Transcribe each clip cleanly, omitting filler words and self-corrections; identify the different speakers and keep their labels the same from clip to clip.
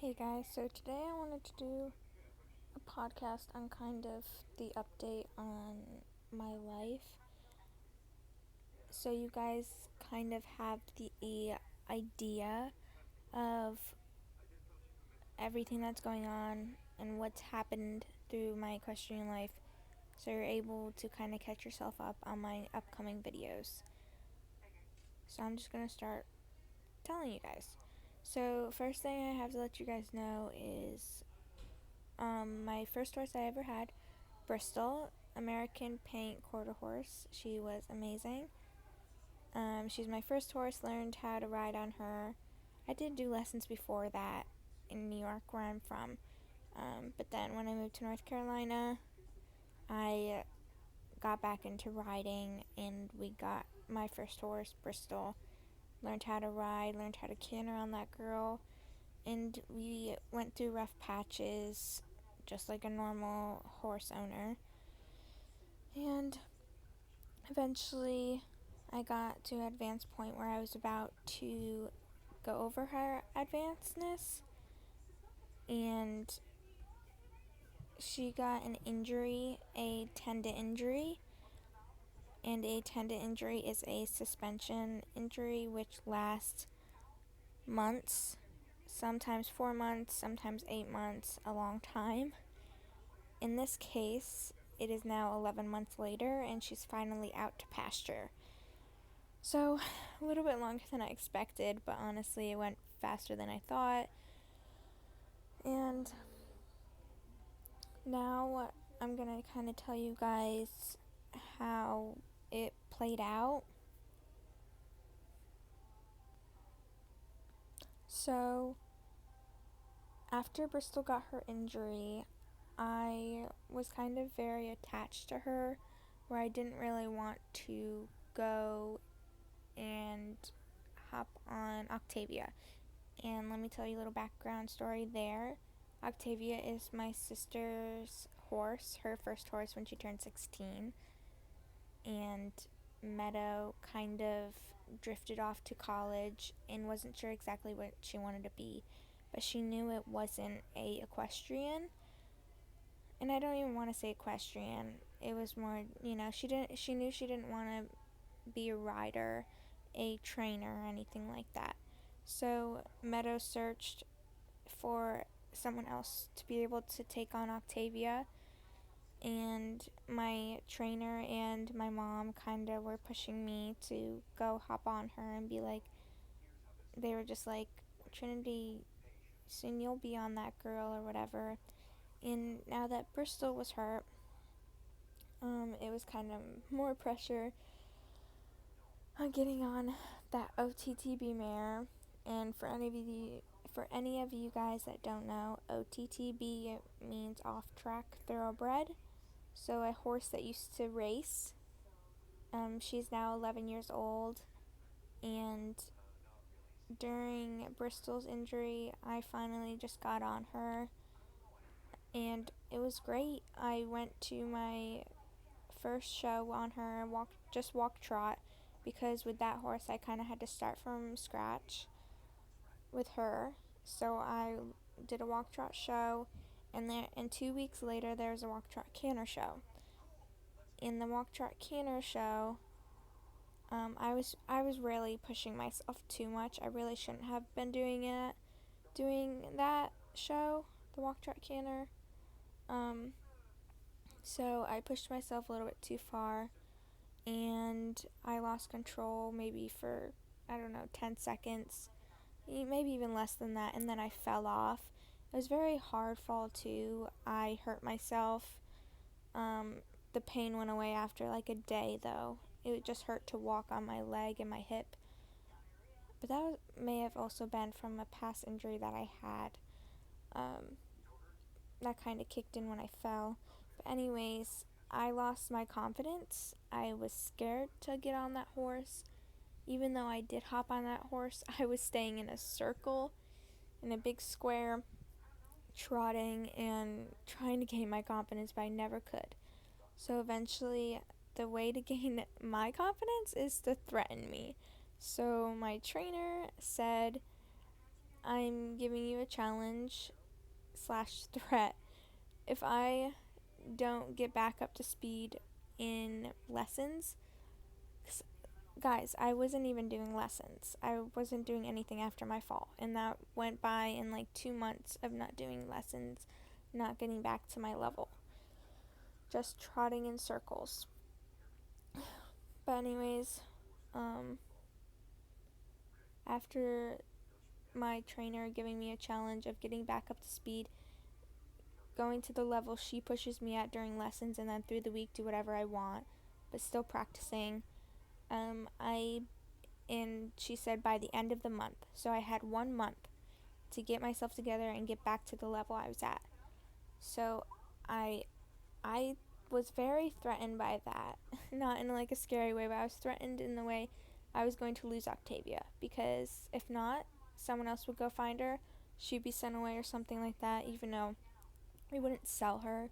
Speaker 1: Hey guys, so today I wanted to do a podcast on kind of the update on my life. So you guys kind of have the idea of everything that's going on and what's happened through my equestrian life. So you're able to kind of catch yourself up on my upcoming videos. So I'm just going to start telling you guys. So first thing I have to let you guys know is my first horse I ever had, Bristol, American Paint Quarter Horse. She was amazing. She's my first horse, learned how to ride on her. I did do lessons before that in New York, where I'm from. But then when I moved to North Carolina, I got back into riding and we got my first horse, Bristol. Learned how to ride, learned how to canter on that girl. And we went through rough patches, just like a normal horse owner. And eventually, I got to an advanced point where I was about to go over her advancedness, and she got an injury, a tendon injury, and a tendon injury is a suspension injury which lasts months, sometimes 4 months, sometimes 8 months, a long time. In this case, it is now 11 months later, and she's finally out to pasture. So, a little bit longer than I expected, but honestly, it went faster than I thought. And now I'm gonna kind of tell you guys how it played out. So, after Bristol got her injury, I was kind of very attached to her, where I didn't really want to go and hop on Octavia. And let me tell you a little background story there. Octavia is my sister's horse, her first horse when she turned 16. And Meadow kind of drifted off to college and wasn't sure exactly what she wanted to be. But she knew it wasn't a equestrian. And I don't even want to say equestrian. It was more, she knew she didn't want to be a rider, a trainer, or anything like that. So Meadow searched for someone else to be able to take on Octavia, and my trainer and my mom kind of were pushing me to go hop on her and be like, they were just like, Trinity, soon you'll be on that girl or whatever. And now that Bristol was hurt, it was kind of more pressure on getting on that OTTB mare. And for any of you guys that don't know, OTTB means off track thoroughbred. So a horse that used to race. She's now 11 years old, and during Bristol's injury, I finally just got on her, and it was great. I went to my first show on her, walk trot, because with that horse I kind of had to start from scratch with her. So I did a walk trot show, and 2 weeks later there was a walk trot canter show. In the walk trot canter show, I was really pushing myself too much. I really shouldn't have been doing that show, the walk trot canter. So I pushed myself a little bit too far, and I lost control maybe for, I don't know, 10 seconds, maybe even less than that, and then I fell off. It was a very hard fall too. I hurt myself. The pain went away after like a day though. It just hurt to walk on my leg and my hip. But may have also been from a past injury that I had. That kind of kicked in when I fell. But anyways, I lost my confidence. I was scared to get on that horse. Even though I did hop on that horse, I was staying in a circle, in a big square, trotting and trying to gain my confidence, but I never could. So eventually, the way to gain my confidence is to threaten me. So my trainer said, I'm giving you a challenge slash threat. If I don't get back up to speed in lessons, 'cause, guys, I wasn't even doing lessons. I wasn't doing anything after my fall, and that went by in like 2 months of not doing lessons, not getting back to my level, just trotting in circles. But anyways, after my trainer giving me a challenge of getting back up to speed, going to the level she pushes me at during lessons, and then through the week do whatever I want, but still practicing. And she said by the end of the month. So I had 1 month to get myself together and get back to the level I was at. So I I was very threatened by that. Not in like a scary way, but I was threatened in the way I was going to lose Octavia, because if not, someone else would go find her. She'd be sent away or something like that, even though we wouldn't sell her,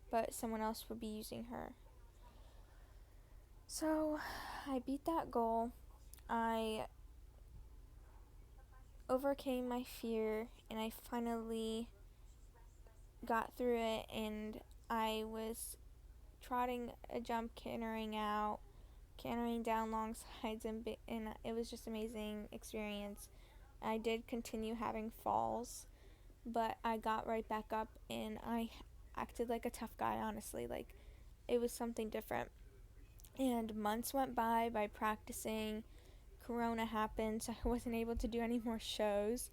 Speaker 1: but someone else would be using her. So I beat that goal. I overcame my fear, and I finally got through it, and I was trotting a jump, cantering down long sides, and it was just amazing experience. I did continue having falls, but I got right back up, and I acted like a tough guy, honestly. Like, it was something different. And months went by practicing. Corona happened, so I wasn't able to do any more shows.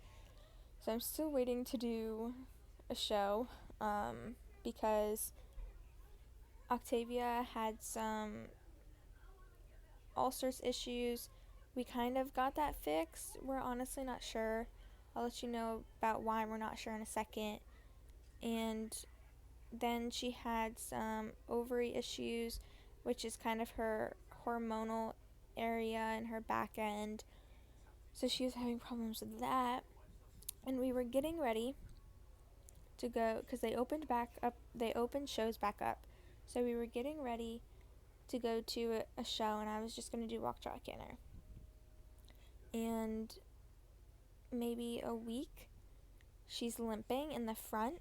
Speaker 1: So I'm still waiting to do a show, because Octavia had some ulcers issues. We kind of got that fixed. We're honestly not sure. I'll let you know about why we're not sure in a second. And then she had some ovary issues, which is kind of her hormonal area in her back end. So she was having problems with that. And we were getting ready to go, because they opened shows back up. So we were getting ready to go to a show, and I was just going to do walk, trot, canter. And maybe a week, she's limping in the front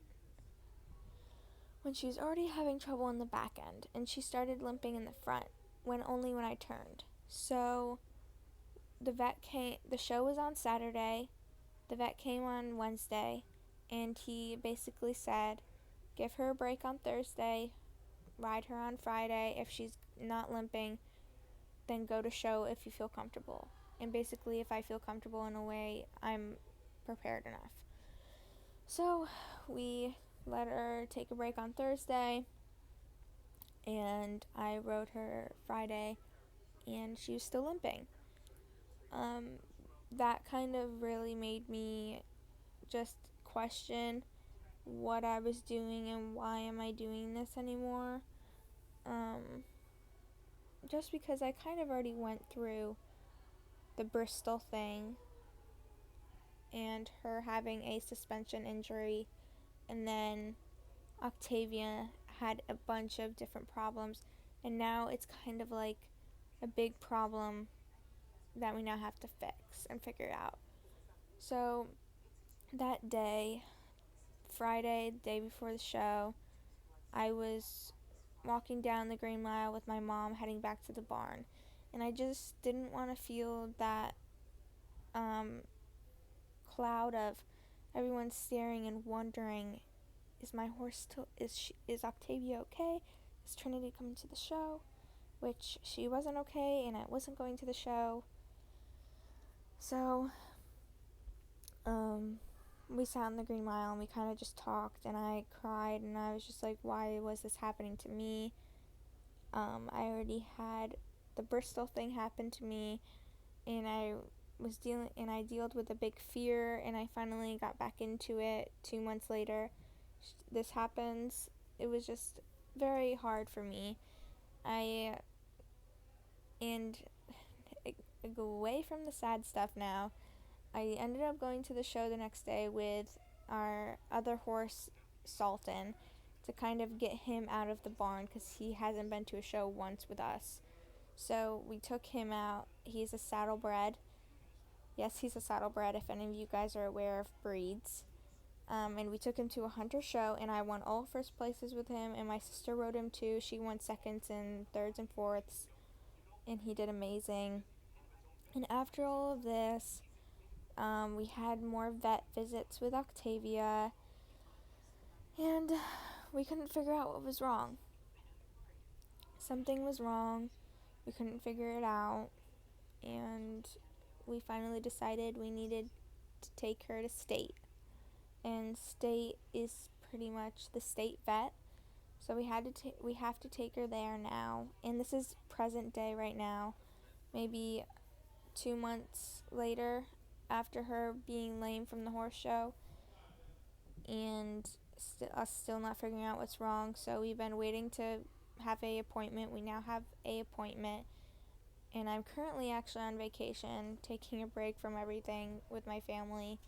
Speaker 1: when she was already having trouble in the back end, and she started limping in the front only when I turned. So the show was on Saturday, the vet came on Wednesday, and he basically said, give her a break on Thursday, ride her on Friday. If she's not limping, then go to show if you feel comfortable. And basically, if I feel comfortable in a way, I'm prepared enough. So we let her take a break on Thursday, and I rode her Friday, and she was still limping. That kind of really made me just question what I was doing and why am I doing this anymore. Just because I kind of already went through the Bristol thing and her having a suspension injury, and then Octavia had a bunch of different problems, and now it's kind of like a big problem that we now have to fix and figure out. So that day, Friday, the day before the show, I was walking down the Green Mile with my mom heading back to the barn, and I just didn't want to feel that cloud of everyone staring and wondering, is my horse still, is Octavia okay? Is Trinity coming to the show? Which she wasn't okay, and I wasn't going to the show. So we sat in the Green Mile, and we kind of just talked, and I cried, and I was just like, why was this happening to me? I already had the Bristol thing happen to me, and I dealt with a big fear, and I finally got back into it 2 months later. This happens. It was just very hard for me. And go away from the sad stuff now. I ended up going to the show the next day with our other horse, Sultan, to kind of get him out of the barn, because he hasn't been to a show once with us. So we took him out. He's a saddlebred, Yes, he's a saddlebred, if any of you guys are aware of breeds. And we took him to a hunter show, and I won all first places with him, and my sister rode him too. She won seconds and thirds and fourths, and he did amazing. And after all of this, we had more vet visits with Octavia, and we couldn't figure out what was wrong. Something was wrong. We couldn't figure it out, and we finally decided we needed to take her to state. And state is pretty much the state vet. So we have to take her there now. And this is present day right now. Maybe 2 months later, after her being lame from the horse show, and us still not figuring out what's wrong. So we've been waiting to have a appointment. We now have a appointment, and I'm currently actually on vacation, taking a break from everything with my family.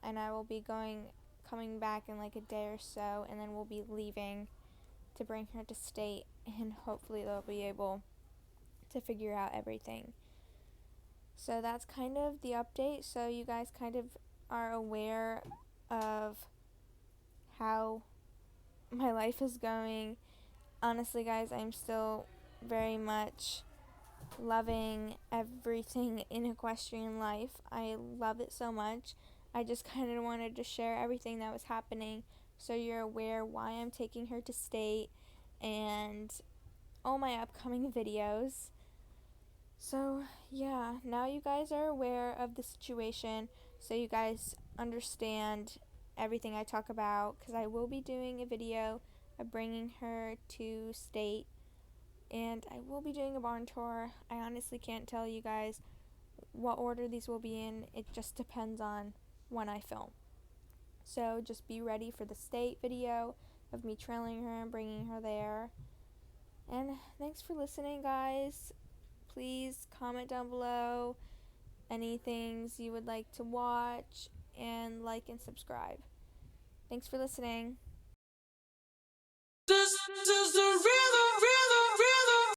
Speaker 1: And I will be coming back in like a day or so, and then we'll be leaving to bring her to state, and hopefully they'll be able to figure out everything. So that's kind of the update, so you guys kind of are aware of how my life is going. Honestly, guys, I'm still very much loving everything in equestrian life. I love it so much. I just kind of wanted to share everything that was happening so you're aware why I'm taking her to state and all my upcoming videos. So yeah, now you guys are aware of the situation, so you guys understand everything I talk about, because I will be doing a video of bringing her to state, and I will be doing a barn tour. I honestly can't tell you guys what order these will be in. It just depends on when I film. So just be ready for the state video of me trailing her and bringing her there. And thanks for listening, guys. Please comment down below any things you would like to watch, and like and subscribe. Thanks for listening. This is the real